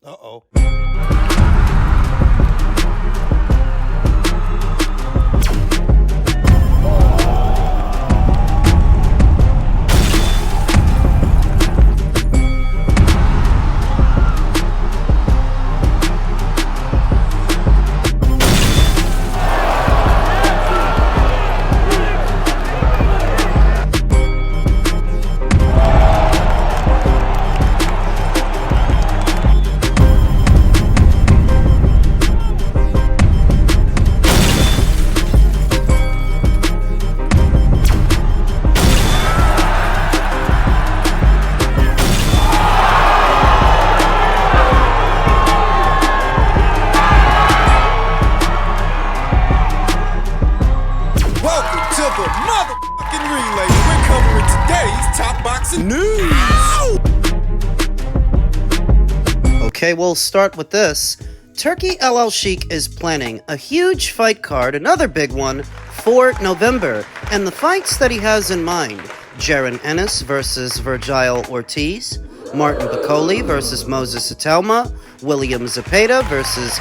Uh-oh. Okay, we'll start with this. Turki El El Sheikh is planning a huge fight card, another big one, for November. And the fights that he has in mind: Ennis versus Virgil Ortiz, Martin Bakole versus Moses Itauma, William Zepeda versus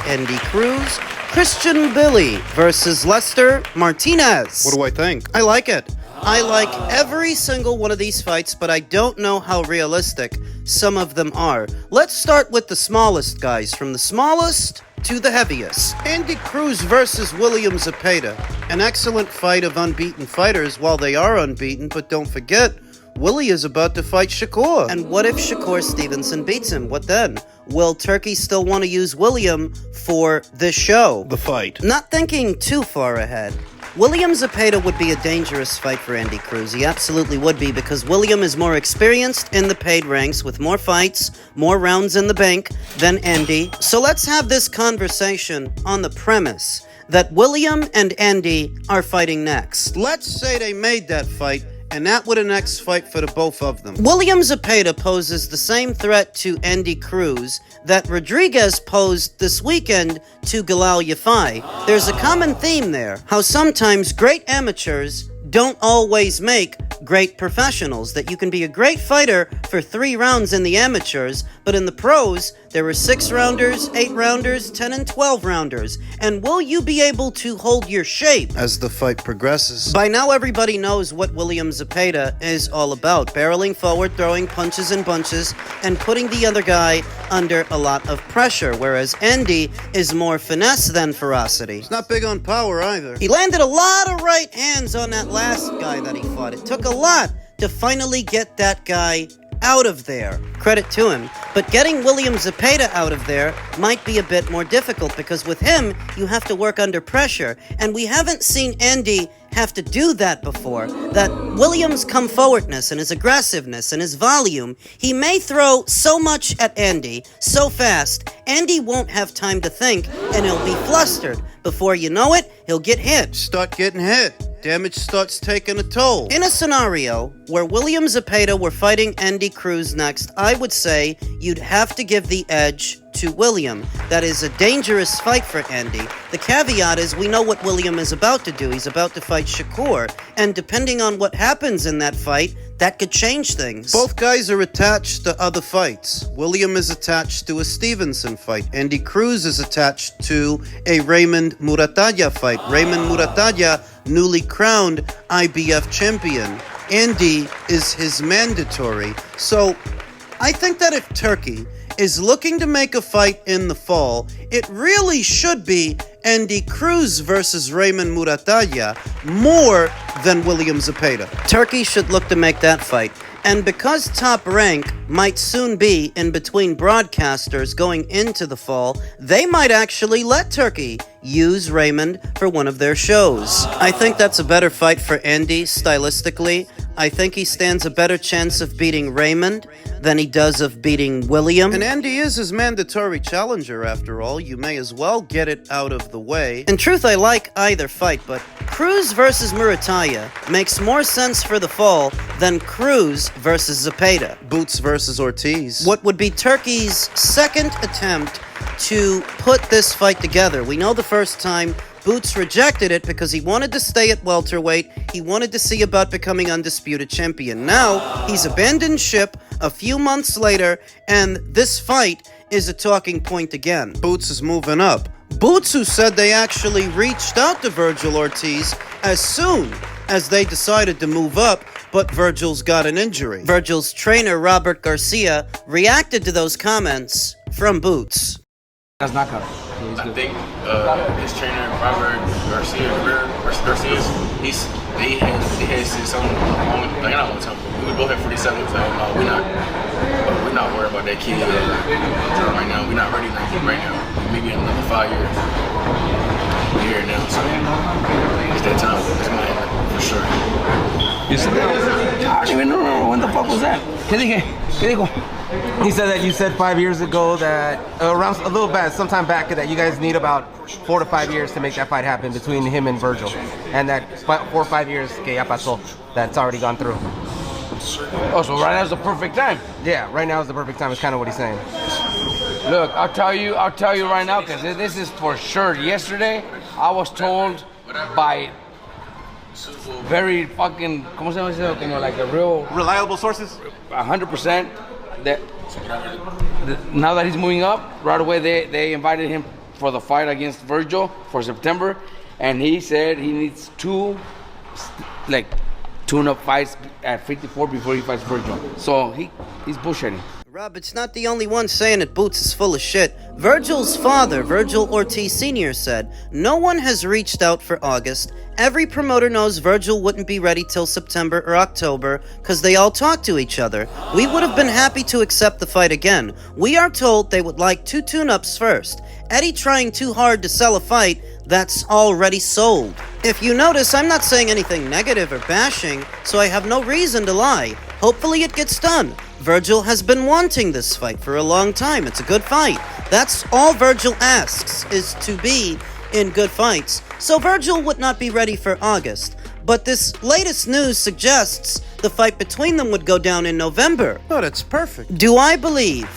Cruz, Mbilli versus Lester Martinez. What do I think? I like it. I like every single one of these fights, but I don't know how realistic some of them are. Let's start with the smallest guys, from the smallest to the heaviest. Cruz versus William Zepeda. An excellent fight of unbeaten fighters while they are unbeaten, but don't forget, Willie is about to fight Shakur. And what if Shakur Stevenson beats him? What then? Will Turki still want to use William for this show? The fight. Not thinking too far ahead. William Zepeda would be a dangerous fight for Cruz. He absolutely would be, because William is more experienced in the paid ranks with more fights, more rounds in the bank than Andy. So let's have this conversation on the premise that William and Andy are fighting next. Let's say they made that fight, and that would a next fight for the both of them. William Zepeda poses the same threat to Cruz that Rodriguez posed this weekend to Galal Yafai. There's a common theme there, how sometimes great amateurs don't always make great professionals, that you can be a great fighter for 3 rounds in the amateurs, but in the pros, there are 6-rounders, 8-rounders, 10 and 12-rounders. And will you be able to hold your shape as the fight progresses? By now, everybody knows what William Zepeda is all about: barreling forward, throwing punches and bunches, and putting the other guy under a lot of pressure, whereas Andy is more finesse than ferocity. He's not big on power either. He landed a lot of right hands on that last guy that he fought. It took a lot to finally get that guy out of there. Credit to him. But getting William Zepeda out of there might be a bit more difficult, because with him, you have to work under pressure. And we haven't seen Andy have to do that before. That William's come forwardness and his aggressiveness and his volume, he may throw so much at Andy so fast, Andy won't have time to think, and he'll be flustered. Before you know it, he'll get hit. Start getting hit. Damage starts taking a toll. In a scenario where William Zepeda were fighting Cruz next, I would say you'd have to give the edge to William. That is a dangerous fight for Andy. The caveat is we know what William is about to do. He's about to fight Shakur, and depending on what happens in that fight, that could change things. Both guys are attached to other fights. William is attached to a Stevenson fight. Cruz is attached to a Raymond Muratalla fight. Raymond Muratalla, newly crowned IBF champion. Andy is his mandatory. So I think that if Turki is looking to make a fight in the fall, it really should be Cruz versus Raymond Muratalla more than William Zepeda. Turki should look to make that fight. And because Top Rank might soon be in between broadcasters going into the fall, they might actually let Turki use Raymond for one of their shows. I think that's a better fight for Andy stylistically. I think he stands a better chance of beating Raymond than he does of beating William. And Andy is his mandatory challenger, after all. You may as well get it out of the way. In truth, I like either fight, but Cruz versus Muratalla makes more sense for the fall than Cruz versus Zepeda. Boots versus Ortiz. What would be Turki's second attempt to put this fight together. We know the first time Boots rejected it because he wanted to stay at welterweight. He wanted to see about becoming undisputed champion. Now, he's abandoned ship a few months later, and this fight is a talking point again. Boots is moving up. Boots, who said they actually reached out to Virgil Ortiz as soon as they decided to move up, but Virgil's got an injury. Virgil's trainer, Robert Garcia, reacted to those comments from Boots. That's not coming. I think his trainer, Robert Garcia, he had said something like, I don't want to tell him. We would go ahead 47, so no, we're not worried about that kid right now. We're not ready right now. Maybe in another 5 years. We're here now, so it's that time. It's gonna happen for sure. You said that? I don't even remember when the fuck was that. ¿Qué dijo? He said that you said 5 years ago that around a little bit, sometime back, that you guys need about 4 to 5 years to make that fight happen between him and Virgil, and that 4 or 5 years que ya pasó, that's already gone through. Oh, so right now is the perfect time. Yeah, right now is the perfect time. Is kind of what he's saying. Look, I'll tell you right now, because this is for sure. Yesterday, I was told by very fucking, ¿cómo se llama eso? Como like a real Reliable sources? 100% that now that he's moving up, right away they invited him for the fight against Virgil for September, and he said he needs 2 tune-up fights at 54 before he fights Virgil. So he's bullshitting. Rob, it's not the only one saying that Boots is full of shit. Virgil's father, Virgil Ortiz Sr., said, "No one has reached out for August. Every promoter knows Virgil wouldn't be ready till September or October because they all talk to each other. We would have been happy to accept the fight again. We are told they would like 2 tune-ups first. Eddie trying too hard to sell a fight that's already sold." If you notice, I'm not saying anything negative or bashing, so I have no reason to lie. Hopefully it gets done. Virgil has been wanting this fight for a long time. It's a good fight. That's all Virgil asks, is to be in good fights. So Virgil would not be ready for August. But this latest news suggests the fight between them would go down in November. Oh, that's perfect. Do I believe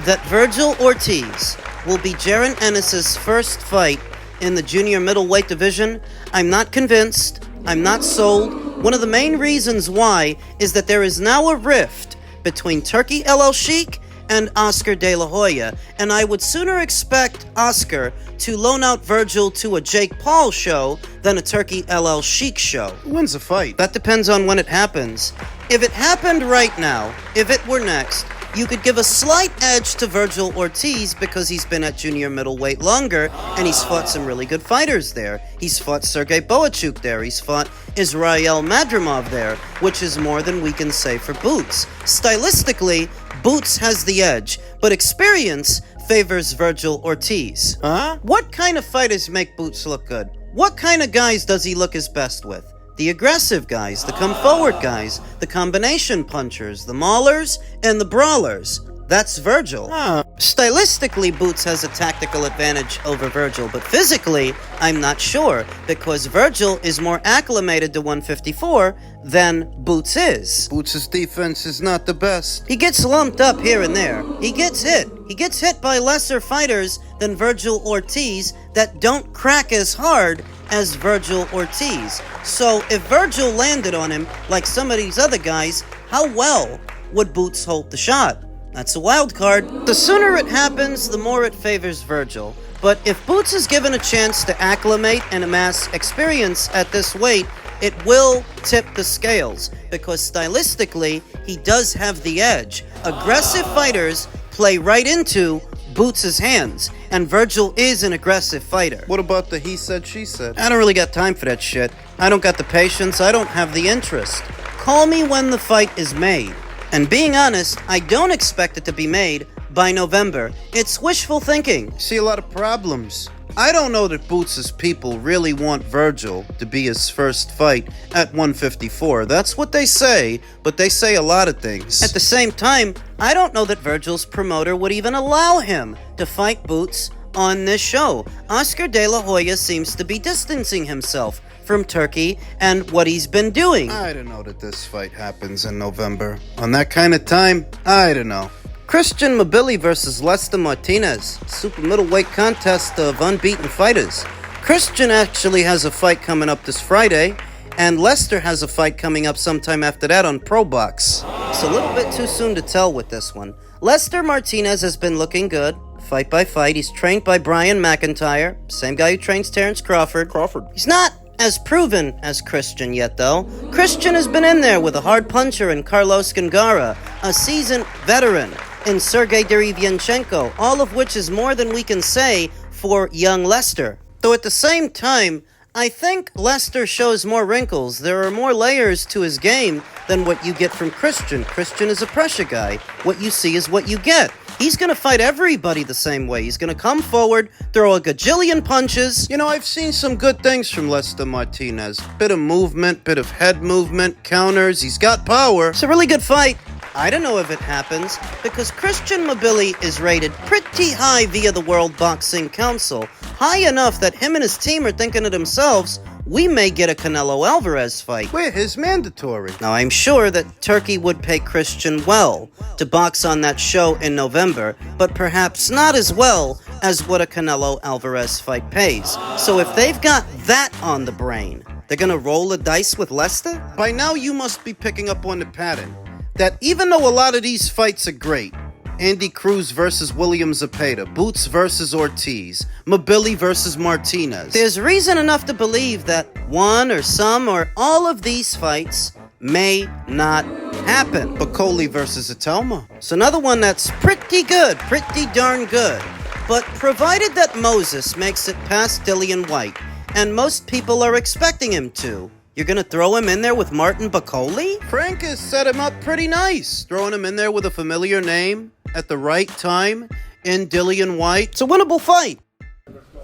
that Virgil Ortiz will be Jaron Ennis' first fight in the junior middleweight division? I'm not convinced. I'm not sold. One of the main reasons why is that there is now a rift between Turki El Sheikh and Oscar De La Hoya, and I would sooner expect Oscar to loan out Virgil to a Jake Paul show than a Turki El Sheikh show. Who wins the fight? That depends on when it happens. If it happened right now, if it were next, you could give a slight edge to Virgil Ortiz because he's been at junior middleweight longer and he's fought some really good fighters there. He's fought Sergey Boachuk there. He's fought Israel Madrimov there, which is more than we can say for Boots. Stylistically, Boots has the edge, but experience favors Virgil Ortiz. Huh? What kind of fighters make Boots look good? What kind of guys does he look his best with? The aggressive guys, the come-forward guys, the combination punchers, the maulers, and the brawlers. That's Virgil. Stylistically, Boots has a tactical advantage over Virgil, but physically, I'm not sure, because Virgil is more acclimated to 154 than Boots is. Boots' defense is not the best. He gets lumped up here and there. He gets hit. He gets hit by lesser fighters than Virgil Ortiz that don't crack as hard as Virgil Ortiz. So if Virgil landed on him like some of these other guys, how well would Boots hold the shot? That's a wild card. The sooner it happens, the more it favors Virgil. But if Boots is given a chance to acclimate and amass experience at this weight, it will tip the scales, because stylistically, he does have the edge. Aggressive fighters play right into Boots' hands, and Virgil is an aggressive fighter. What about the he said, she said? I don't really got time for that shit. I don't got the patience, I don't have the interest. Call me when the fight is made. And being honest, I don't expect it to be made by November. It's wishful thinking. See a lot of problems. I don't know that Boots' people really want Virgil to be his first fight at 154. That's what they say, but they say a lot of things. At the same time, I don't know that Virgil's promoter would even allow him to fight Boots on this show. Oscar De La Hoya seems to be distancing himself from Turkey and what he's been doing. I don't know that this fight happens in November. On that kind of time, I don't know. Christian Mbilli versus Lester Martinez, super middleweight contest of unbeaten fighters. Christian actually has a fight coming up this Friday, and Lester has a fight coming up sometime after that on Pro Box. It's a little bit too soon to tell with this one. Lester Martinez has been looking good, fight by fight. He's trained by Brian McIntyre, same guy who trains Terrence Crawford. He's not as proven as Christian yet, though. Christian has been in there with a hard puncher in Carlos Gangara, a seasoned veteran in Sergey Derevyanchenko, all of which is more than we can say for young Lester. Though at the same time, I think Lester shows more wrinkles. There are more layers to his game than what you get from Christian. Christian is a pressure guy. What you see is what you get. He's going to fight everybody the same way. He's going to come forward, throw a gajillion punches. You know, I've seen some good things from Lester Martinez. Bit of movement, bit of head movement, counters. He's got power. It's a really good fight. I don't know if it happens, because Christian Mbilli is rated pretty high via the World Boxing Council. High enough that him and his team are thinking to themselves, we may get a Canelo Alvarez fight. We're his mandatory. Now, I'm sure that Turkey would pay Christian well to box on that show in November, but perhaps not as well as what a Canelo Alvarez fight pays. So if they've got that on the brain, they're gonna roll the dice with Lester? By now, you must be picking up on the pattern. That even though a lot of these fights are great, Andy Cruz versus William Zepeda, Boots versus Ortiz, Mbilli versus Martinez. There's reason enough to believe that one or some or all of these fights may not happen. Bakole versus Itauma. It's another one that's pretty good, pretty darn good. But provided that Moses makes it past Dillian Whyte, and most people are expecting him to, you're gonna throw him in there with Martin Bakole? Frank has set him up pretty nice, throwing him in there with a familiar name at the right time in Dillian Whyte. It's a winnable fight.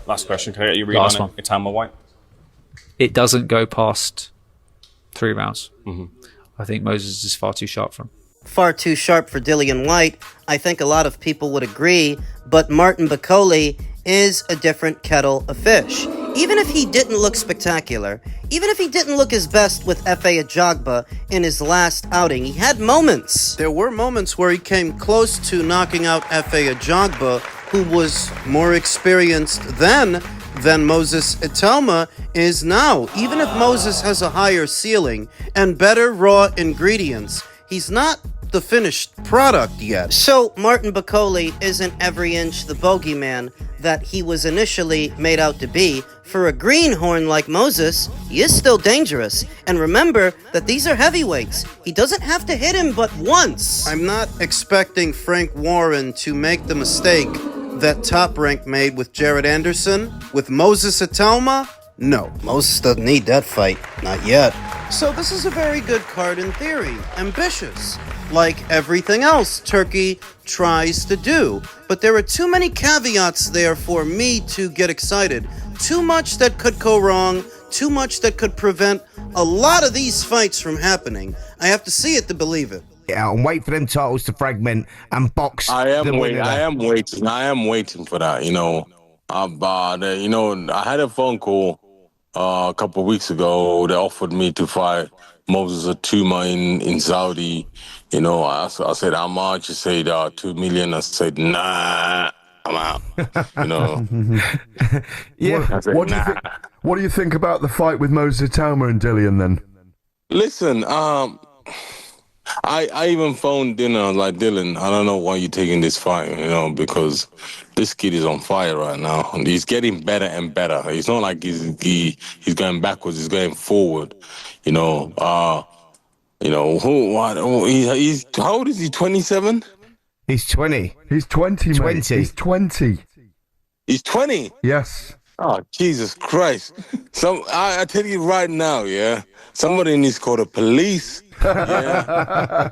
Last question. Can I get you read Last on one. it? Itauma Whyte. It doesn't go past 3 rounds. I think Moses is far too sharp for him. Far too sharp for Dillian Whyte. I think a lot of people would agree, but Martin Bakole is a different kettle of fish. Even if he didn't look spectacular, even if he didn't look his best with F.A. Ajagba in his last outing, he had moments. There were moments where he came close to knocking out F.A. Ajagba, who was more experienced then than Moses Itauma is now. Even if Moses has a higher ceiling and better raw ingredients, he's not the finished product yet. So Martin Bakole isn't every inch the bogeyman that he was initially made out to be. For a greenhorn like Moses, he is still dangerous. And remember that these are heavyweights. He doesn't have to hit him but once. I'm not expecting Frank Warren to make the mistake that Top Rank made with Jared Anderson. With Moses Itauma, no. Moses doesn't need that fight. Not yet. So this is a very good card in theory. Ambitious. Like everything else Turkey tries to do. But there are too many caveats there for me to get excited. Too much that could go wrong. Too much that could prevent a lot of these fights from happening. I have to see it to believe it. Yeah, and wait for them titles to fragment and box. I am the waiting. winner. I am waiting for that. I had a phone call a couple of weeks ago. They offered me to fight Moses Itauma in Saudi. I said, how much? He said, 2 million. I said, nah, I'm out. Yeah. I said, nah. What do you think about the fight with Moses Itauma and Dillian then? Listen, I even phoned Dylan, like, Dylan, I don't know why you're taking this fight, because this kid is on fire right now. And he's getting better and better. It's not like he's going backwards, he's going forward. How old is he, 27? He's 20. He's 20, mate. 20. He's 20. He's 20? Yes. Oh, Jesus Christ. I tell you right now, yeah, somebody needs to call the police. Yeah.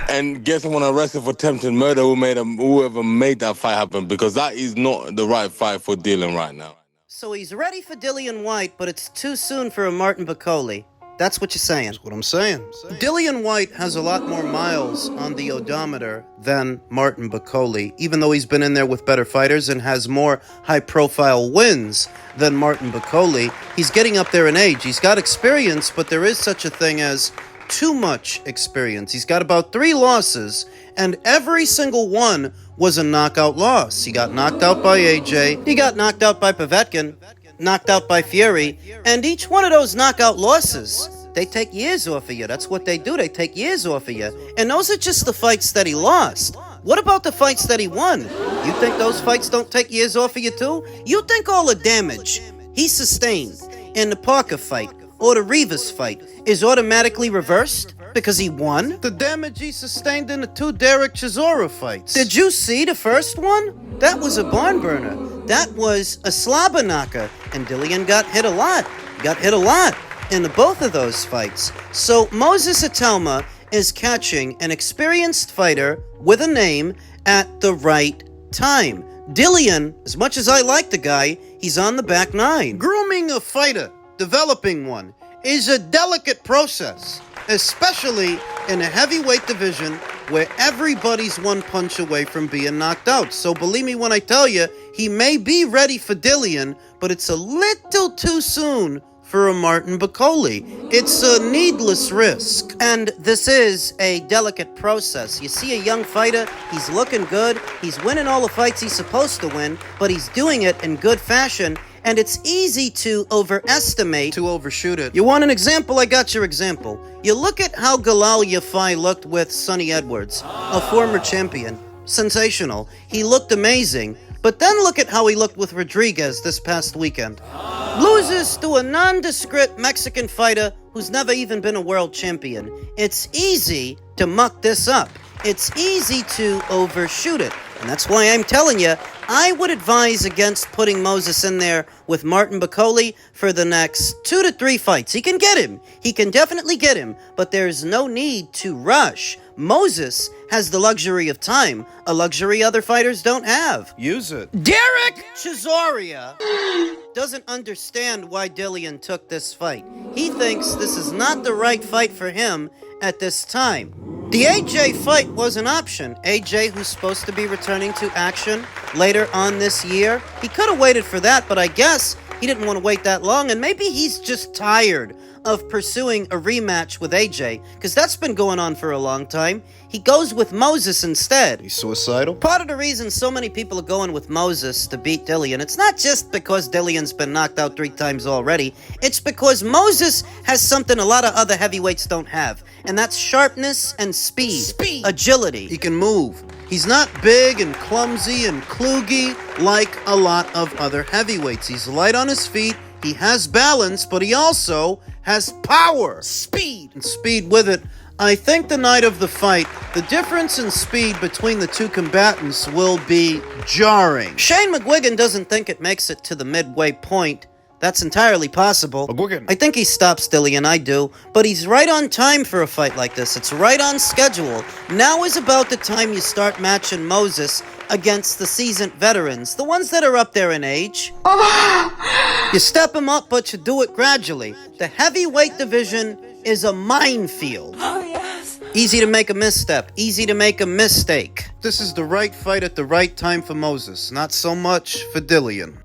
And get someone arrested for attempted murder whoever made that fight happen, because that is not the right fight for Dylan right now. So he's ready for Dillian Whyte, but it's too soon for a Martin Bakole. That's what you're saying. That's what I'm saying. Dillian Whyte has a lot more miles on the odometer than Martin Bakole, even though he's been in there with better fighters and has more high-profile wins than Martin Bakole. He's getting up there in age. He's got experience, but there is such a thing as too much experience. He's got about 3 losses, and every single one was a knockout loss. He got knocked out by AJ. He got knocked out by Povetkin. Knocked out by Fury, and each one of those knockout losses, they take years off of you. That's what they do. They take years off of you. And those are just the fights that he lost. What about the fights that he won? You think those fights don't take years off of you too? You think all the damage he sustained in the Parker fight or the Rivas fight is automatically reversed because he won? The damage he sustained in the 2 Derek Chisora fights. Did you see the first one? That was a barn burner. That was a slobber knocker, and Dillian got hit a lot. In both of those fights. So Moses Itauma is catching an experienced fighter with a name at the right time. Dillian, as much as I like the guy, he's on the back nine. Grooming a fighter, developing one, is a delicate process, especially in a heavyweight division where everybody's one punch away from being knocked out. So believe me when I tell you, he may be ready for Dillian, but it's a little too soon for a Martin Bakole. It's a needless risk. And this is a delicate process. You see a young fighter, he's looking good, he's winning all the fights he's supposed to win, but he's doing it in good fashion, and it's easy to overestimate, to overshoot it. You want an example? I got your example. You look at how Galal Yafai looked with Sonny Edwards, a former champion. Sensational. He looked amazing. But then look at how he looked with Rodriguez this past weekend. Loses to a nondescript Mexican fighter who's never even been a world champion. It's easy to muck this up. It's easy to overshoot it. And that's why I'm telling you, I would advise against putting Moses in there with Martin Bakole for the next 2 to 3 fights. He can get him. He can definitely get him. But there's no need to rush. Moses has the luxury of time, a luxury other fighters don't have. Use it. Derek Chisora doesn't understand why Dillian took this fight. He thinks this is not the right fight for him at this time. The AJ fight was an option. AJ, who's supposed to be returning to action later on this year, he could have waited for that, but I guess he didn't want to wait that long, and maybe he's just tired of pursuing a rematch with AJ, because that's been going on for a long time. He goes with Moses instead. He's suicidal? Part of the reason so many people are going with Moses to beat Dillian, it's not just because Dillian's been knocked out 3 times already, it's because Moses has something a lot of other heavyweights don't have, and that's sharpness and speed. Agility. He can move. He's not big and clumsy and kluggy like a lot of other heavyweights. He's light on his feet, he has balance, but he also has power. Speed. And speed with it. I think the night of the fight, the difference in speed between the 2 combatants will be jarring. Shane McGuigan doesn't think it makes it to the midway point. That's entirely possible. McGuigan. I think he stops Dillian, I do. But he's right on time for a fight like this. It's right on schedule. Now is about the time you start matching Moses against the seasoned veterans, the ones that are up there in age. You step him up, but you do it gradually. The heavyweight division is a minefield. Easy to make a misstep, easy to make a mistake. This is the right fight at the right time for Moses, not so much for Dillian.